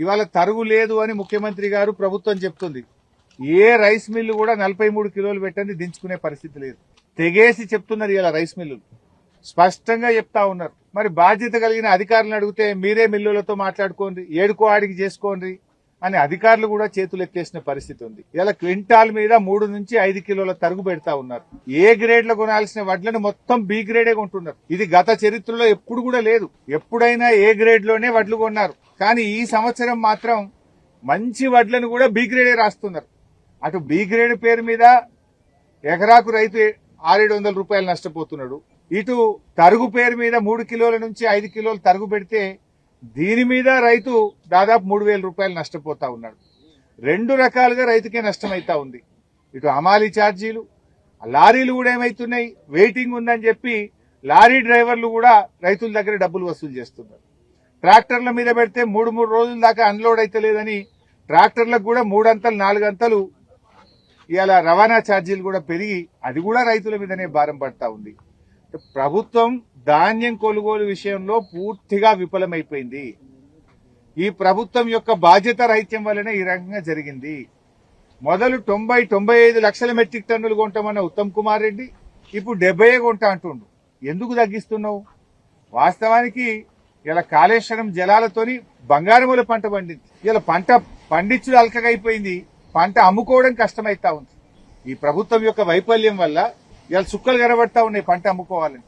ఇవాళ తరుగు లేదు అని ముఖ్యమంత్రి గారు ప్రభుత్వం చెప్తుంది. ఏ రైస్ మిల్లు కూడా 43 కిలోలు పెట్టండి దించుకునే పరిస్థితి లేదు. తెగేసి చెప్తున్నారు ఇలా రైస్ మిల్లులు స్పష్టంగా చెప్తా ఉన్నారు. మరి బాధ్యత కలిగిన అధికారులను అడిగితే మీరే మిల్లులతో మాట్లాడుకోండి, ఏడుకో ఆడికి చేసుకోండి అని అధికారులు కూడా చేతులు ఎత్తేసిన పరిస్థితి ఉంది. ఇలా క్వింటాల్ మీద 3 నుంచి 5 కిలోల తరుగు పెడతా ఉన్నారు. ఏ గ్రేడ్ లో కొనాల్సిన వడ్లను మొత్తం బి గ్రేడే కొంటున్నారు. ఇది గత చరిత్రలో ఎప్పుడు కూడా లేదు. ఎప్పుడైనా ఏ గ్రేడ్ లోనే వడ్లు కొన్నారు. కానీ ఈ సంవత్సరం మాత్రం మంచి వడ్లను కూడా బి గ్రేడే రాస్తున్నారు. అటు బి గ్రేడ్ పేరు మీద ఎకరాకు రైతు 600-700 రూపాయలు నష్టపోతున్నాడు. ఇటు తరుగు పేరు మీద 3 కిలోల నుంచి 5 కిలోలు తరుగు పెడితే దీని మీద రైతు దాదాపు 3,000 రూపాయలు నష్టపోతా ఉన్నాడు. 2 రకాలుగా రైతుకే నష్టమైతా ఉంది. ఇటు హమాలీ ఛార్జీలు, లారీలు కూడా ఏమైతున్నాయి, వెయిటింగ్ ఉందని చెప్పి లారీ డ్రైవర్లు కూడా రైతుల దగ్గర డబ్బులు వసూలు చేస్తున్నారు. ట్రాక్టర్ల మీద పెడితే 3 రోజుల దాకా అన్లోడ్ అయితే లేదని ట్రాక్టర్లకు కూడా 3 అంతలు 4 అంతలు ఇవాళ రవాణా ఛార్జీలు కూడా పెరిగి అది కూడా రైతుల మీదనే భారం పడతా ఉంది. ప్రభుత్వం ధాన్యం కొనుగోలు విషయంలో పూర్తిగా విఫలమైపోయింది. ఈ ప్రభుత్వం యొక్క బాధ్యత రహిత్యం వల్లనే ఈ రకంగా జరిగింది. మొదలు 90-95 లక్షల మెట్రిక్ టన్నులు కొంటామన్న ఉత్తమ్ కుమార్ రెడ్డి ఇప్పుడు 70 కొంటా అంటుండు. ఎందుకు తగ్గిస్తున్నావు? వాస్తవానికి ఇలా కాళేశ్వరం జలాలతోని బంగారముల పంట పండింది. ఇలా పంట పండించుడు అల్కగైపోయింది. పంట అమ్ముకోవడం కష్టమైతా ఉంది. ఈ ప్రభుత్వం యొక్క వైఫల్యం వల్ల ఇలా చుక్కలు కనబడతా ఉన్నాయి పంట అమ్ముకోవాలని.